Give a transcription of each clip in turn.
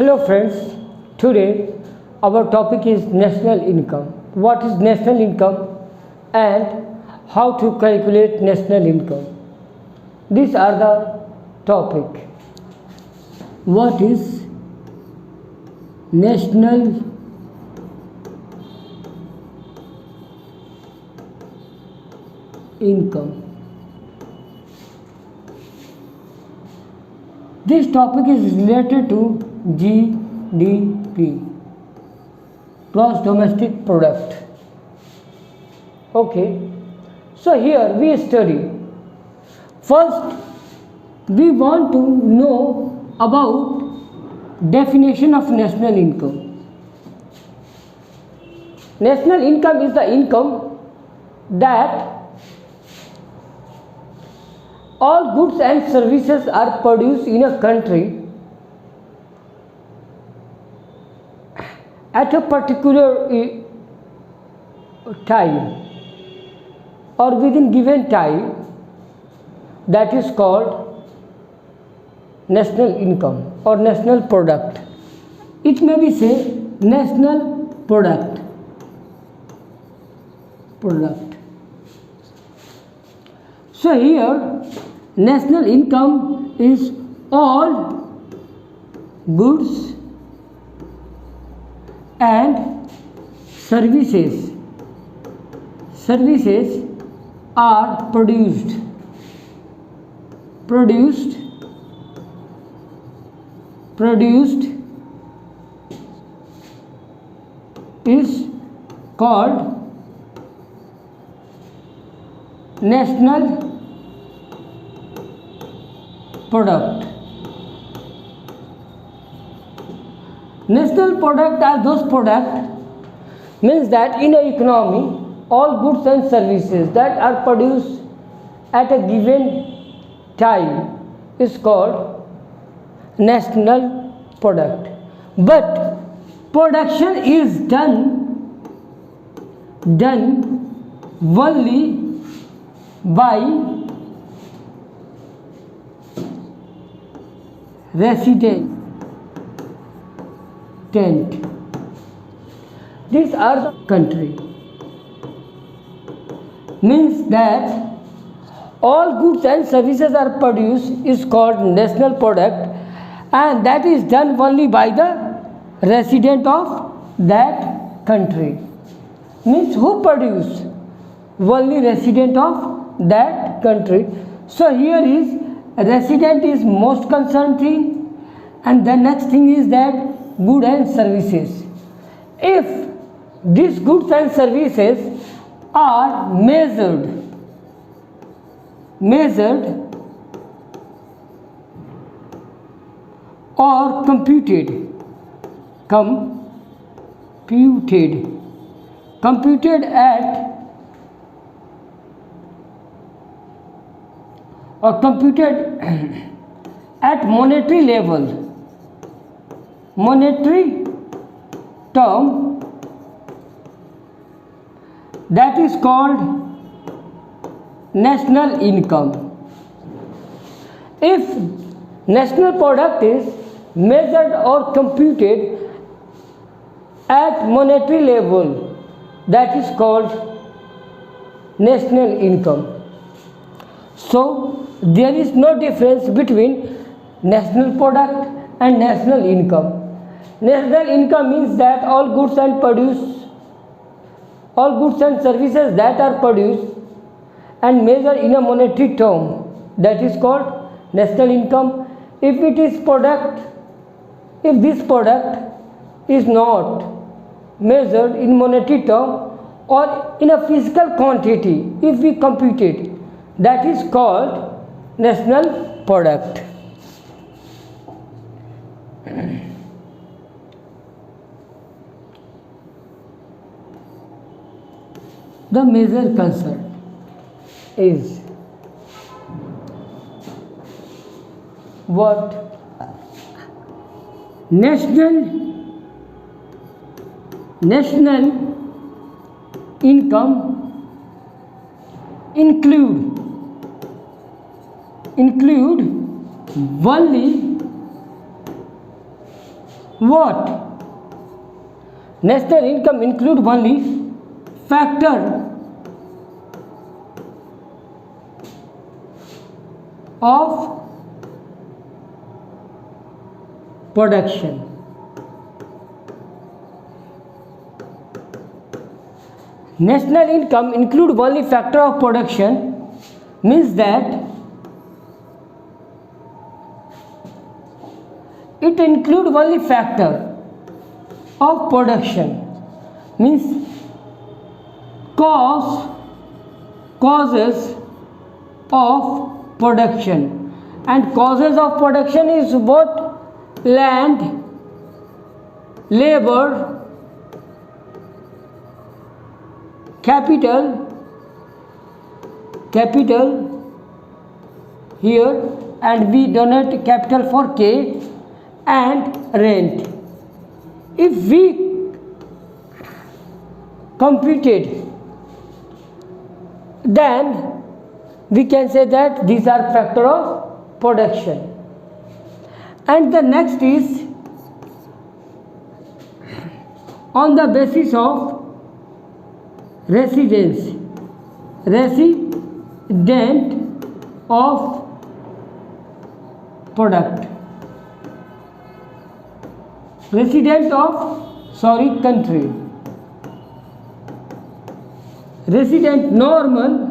Hello friends, today our topic is national income. What is national income and how to calculate national income? These are the topic. What is national income? This topic is related to GDP, gross domestic product. Okay, so here we study. First, we want to know about definition of national income. National income is the income that all goods and services are produced in a country at a particular time or within given time, that is called national income or national product. It may be say national product. So here national income is all goods and services are produced is called national product. National product are those products, means that in an economy all goods and services that are produced at a given time is called national product. But production is done only by resident. These are the country, means that all goods and services are produced is called national product, and that is done only by the resident of that country. Means who produce? Only resident of that country. So here is resident is most concerned thing, and the next thing is that goods and services. If these goods and services are measured or computed at monetary level, monetary term, that is called national income. If national product is measured or computed at monetary level, that is called national income. So there is no difference between national product and national income. National income means that all goods and services that are produced and measured in a monetary term, that is called national income. If this product is not measured in monetary term or in a physical quantity, if we compute it, that is called national product. The major concern is what? National income include only what? National income include only factor of production. National income include only factor of production means that it include only factor of production, means causes of production, and causes of production is both land, labor, capital here, and we donate capital for K, and rent. If we computed, then we can say that these are factor of production. And the next is on the basis of resident of product, country, resident, normal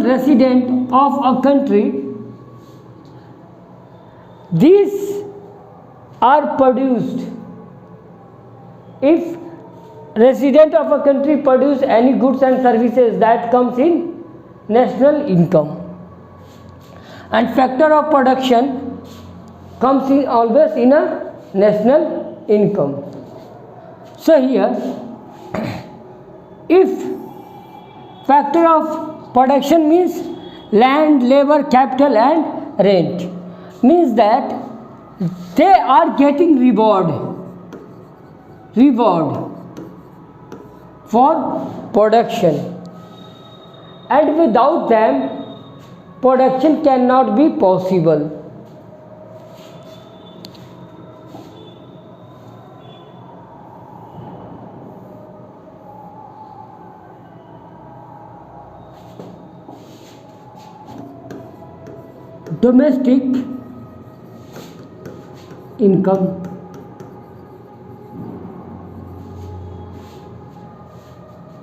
resident of a country. These are produced if resident of a country produce any goods and services, that comes in national income. And factor of production comes in always in a national income. So here, if factor of production means land, labor, capital and rent, means that they are getting reward for production, and without them production cannot be possible. Domestic income.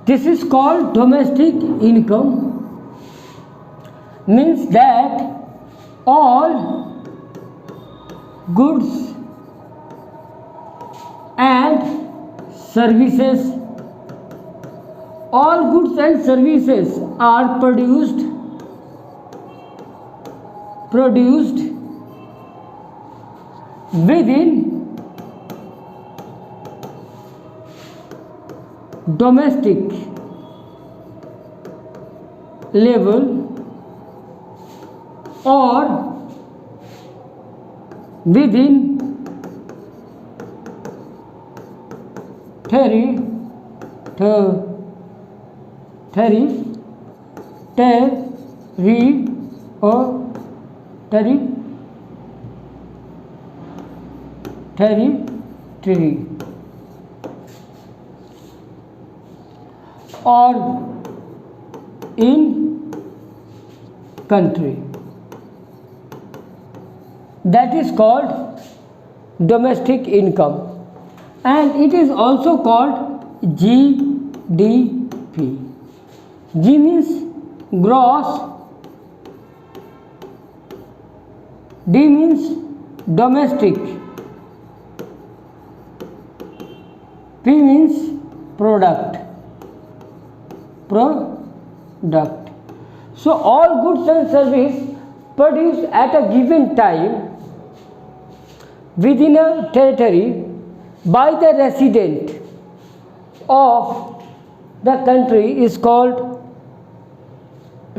This is called domestic income, means that all goods and services are produced within domestic level or within territory or in country. That is called domestic income, and it is also called GDP. G means gross, D means domestic, P means product. So all goods and services produced at a given time within a territory by the resident of the country is called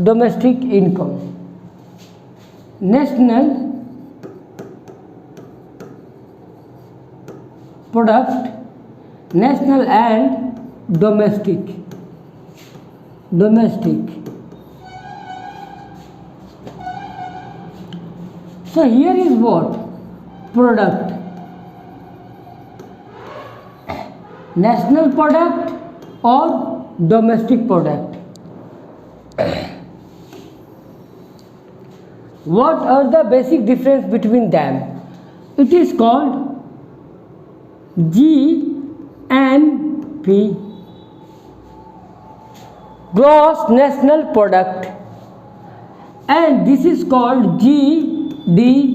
domestic income. National product, national and domestic. So here is what product. National product or domestic product. What are the basic difference between them? It is called GNP, gross national product, and this is called GDP,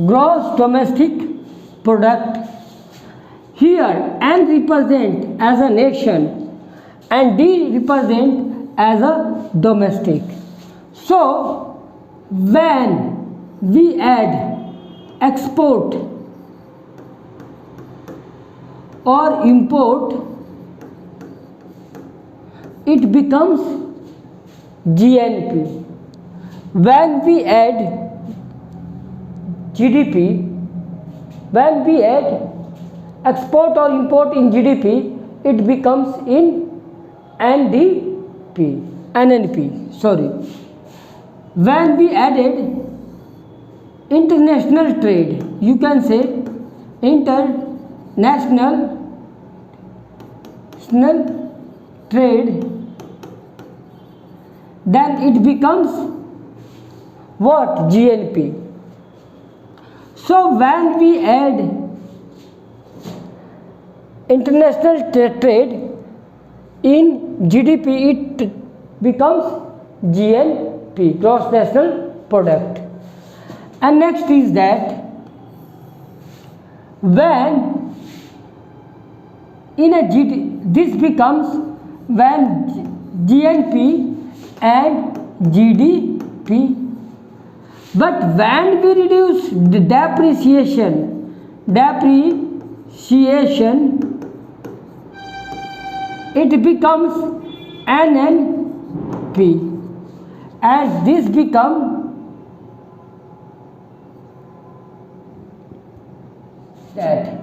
gross domestic product. Here N represent as a nation and D represent as a domestic. So when we add export or import, it becomes GNP. When we add GDP, when we add export or import in GDP, it becomes in NNP. When we added international trade, you can say international trade, then it becomes what? GNP. So when we add international trade in GDP, it becomes GNP, gross national product. And next is that when in a this becomes when GNP and GDP. But when we reduce the depreciation, it becomes NNP, and this become that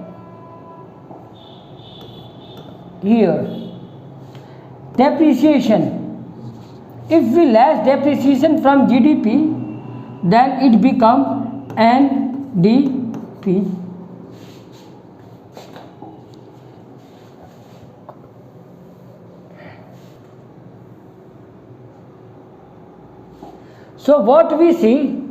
here depreciation. If we less depreciation from GDP, then it become NDP. So what we see,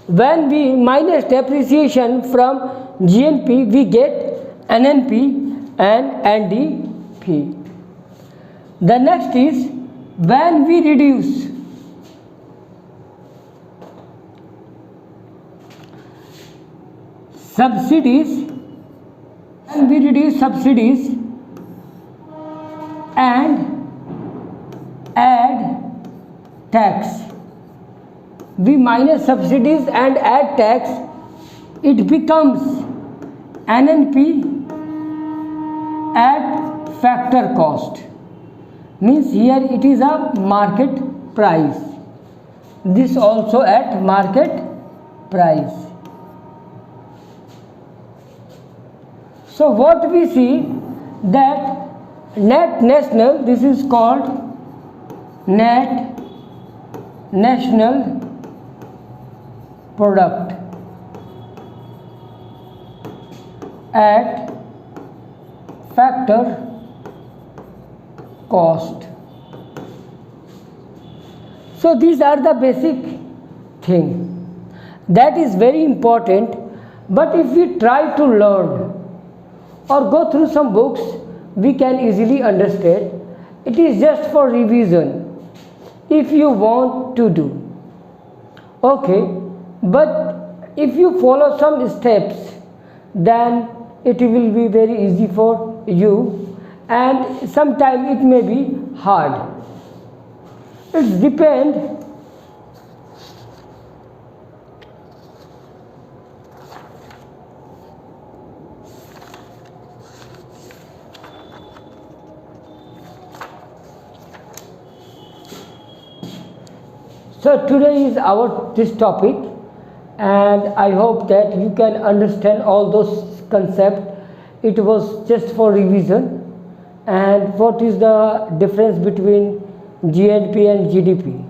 when we minus depreciation from GNP, we get NNP and NDP. The next is when we reduce subsidies, and add tax. We minus subsidies and add tax, it becomes NNP at factor cost. Means here it is a market price. This also at market price. So what we see that net national, this is called net national product at factor cost. So these are the basic thing that is very important. But if we try to learn or go through some books, we can easily understand. It is just for revision if you want to do. Okay, but if you follow some steps, then it will be very easy for you, and sometimes it may be hard. It depends. So today is our this topic, and I hope that you can understand all those concepts. It was just for revision. And what is the difference between GNP and GDP?